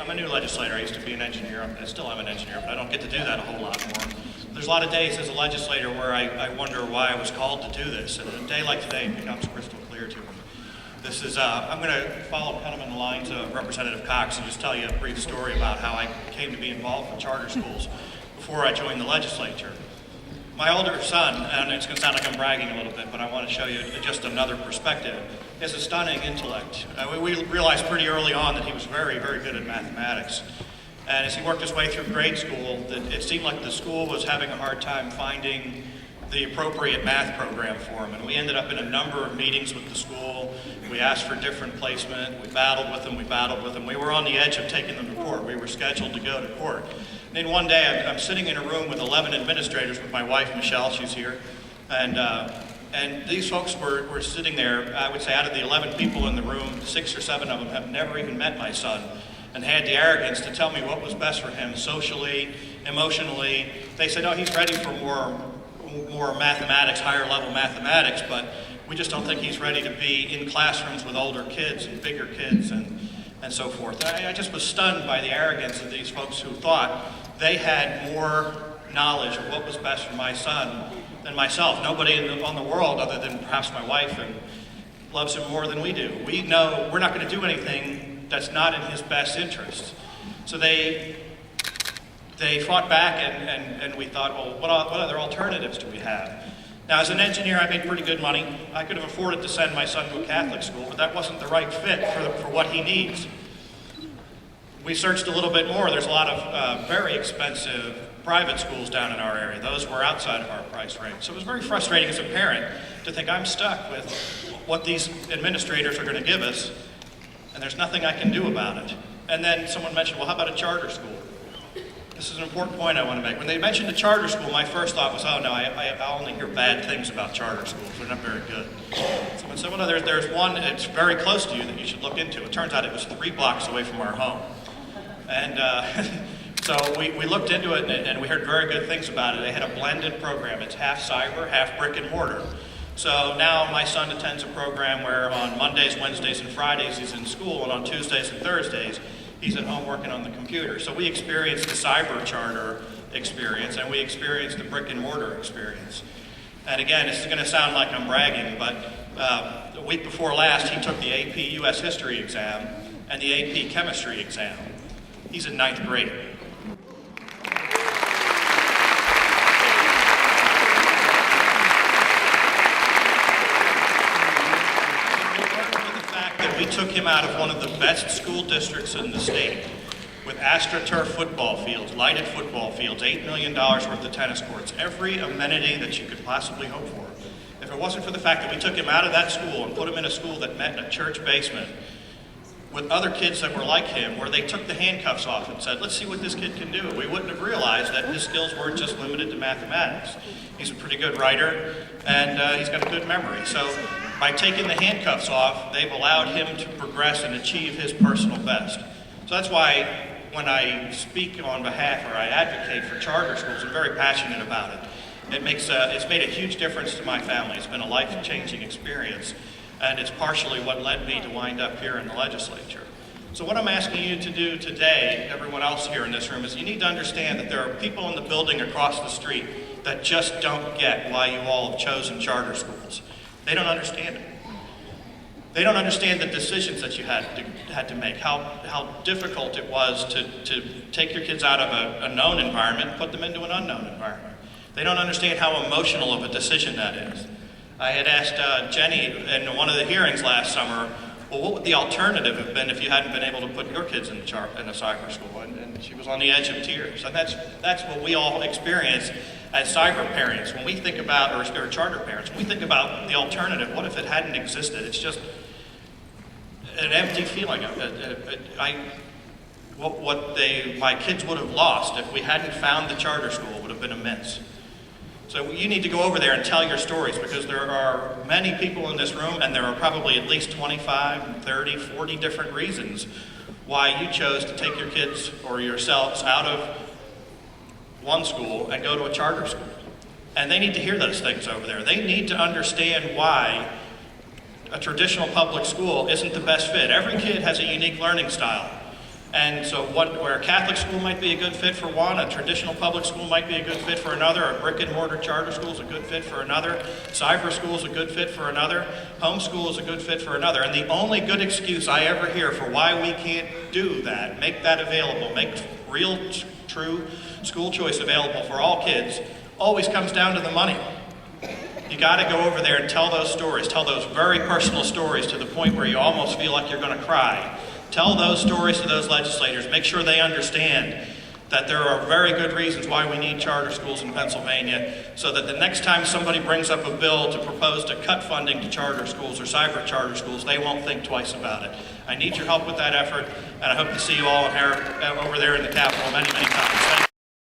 I'm a new legislator. I used to be an engineer. I still am an engineer, but I don't get to do that a whole lot more. There's a lot of days as a legislator where I wonder why I was called to do this, and a day like today becomes crystal clear to me. This is, I'm going to follow kind of in the lines of Representative Cox and just tell you a brief story about how I came to be involved with charter schools before I joined the legislature. My older son, and it's going to sound like I'm bragging a little bit, but I want to show you just another perspective, has a stunning intellect. We realized pretty early on that he was very, very good at mathematics. And as he worked his way through grade school, it seemed like the school was having a hard time finding the appropriate math program for him. And we ended up in a number of meetings with the school. We asked for different placement. We battled with them. We were on the edge of taking them to court. We were scheduled to go to court. And then one day, I'm sitting in a room with 11 administrators with my wife, Michelle, she's here. And these folks were sitting there. I would say out of the 11 people in the room, 6 or 7 of them have never even met my son and had the arrogance to tell me what was best for him socially, emotionally. They said, oh, he's ready for more mathematics, higher level mathematics, but we just don't think he's ready to be in classrooms with older kids and bigger kids and so forth. I just was stunned by the arrogance of these folks who thought they had more knowledge of what was best for my son than myself. Nobody on the world, other than perhaps my wife, and loves him more than we do. We know we're not going to do anything that's not in his best interest. So they fought back, and we thought, well, what other alternatives do we have? Now, as an engineer, I made pretty good money. I could have afforded to send my son to a Catholic school, but that wasn't the right fit for what he needs. We searched a little bit more. There's a lot of very expensive private schools down in our area. Those were outside of our price range. So it was very frustrating as a parent to think I'm stuck with what these administrators are going to give us, and there's nothing I can do about it. And then someone mentioned, well, how about a charter school? This is an important point I want to make. When they mentioned a charter school, my first thought was, oh no, I only hear bad things about charter schools. They're not very good. Someone said, well, no, there's one that's very close to you that you should look into. It turns out it was 3 blocks away from our home. And so we looked into it, and we heard very good things about it. They had a blended program. It's half cyber, half brick and mortar. So now my son attends a program where on Mondays, Wednesdays, and Fridays he's in school, and on Tuesdays and Thursdays he's at home working on the computer. So we experienced the cyber charter experience, and we experienced the brick and mortar experience. And again, this is going to sound like I'm bragging, but the week before last he took the AP US History exam and the AP Chemistry exam. He's in 9th grade. We took him out of one of the best school districts in the state with AstroTurf football fields, lighted football fields, $8 million worth of tennis courts, every amenity that you could possibly hope for. If it wasn't for the fact that we took him out of that school and put him in a school that met in a church basement with other kids that were like him, where they took the handcuffs off and said, let's see what this kid can do, we wouldn't have realized that his skills weren't just limited to mathematics. He's a pretty good writer, and he's got a good memory. So by taking the handcuffs off, they've allowed him to progress and achieve his personal best. So that's why when I speak on behalf or I advocate for charter schools, I'm very passionate about it. It's made a huge difference to my family. It's been a life-changing experience, and it's partially what led me to wind up here in the legislature. So what I'm asking you to do today, everyone else here in this room, is you need to understand that there are people in the building across the street that just don't get why you all have chosen charter schools. They don't understand it. They don't understand the decisions that you had to make, how difficult it was to take your kids out of a known environment and put them into an unknown environment. They don't understand how emotional of a decision that is. I had asked Jenny in one of the hearings last summer, well, what would the alternative have been if you hadn't been able to put your kids in a cyber school? And she was on the edge of tears. And that's what we all experience as cyber parents. When we think about, or charter parents, when we think about the alternative, what if it hadn't existed? It's just an empty feeling. My kids would have lost if we hadn't found the charter school would have been immense. So you need to go over there and tell your stories, because there are many people in this room, and there are probably at least 25, 30, 40 different reasons why you chose to take your kids or yourselves out of one school and go to a charter school. And they need to hear those things over there. They need to understand why a traditional public school isn't the best fit. Every kid has a unique learning style. And so where a Catholic school might be a good fit for one, a traditional public school might be a good fit for another, a brick and mortar charter school is a good fit for another, cyber school is a good fit for another, homeschool is a good fit for another. And the only good excuse I ever hear for why we can't do that, make that available, make real, true school choice available for all kids, always comes down to the money. You got to go over there and tell those stories, tell those very personal stories to the point where you almost feel like you're going to cry. Tell those stories to those legislators. Make sure they understand that there are very good reasons why we need charter schools in Pennsylvania, so that the next time somebody brings up a bill to propose to cut funding to charter schools or cyber charter schools, they won't think twice about it. I need your help with that effort, and I hope to see you all over there in the Capitol many, many times. Thank you.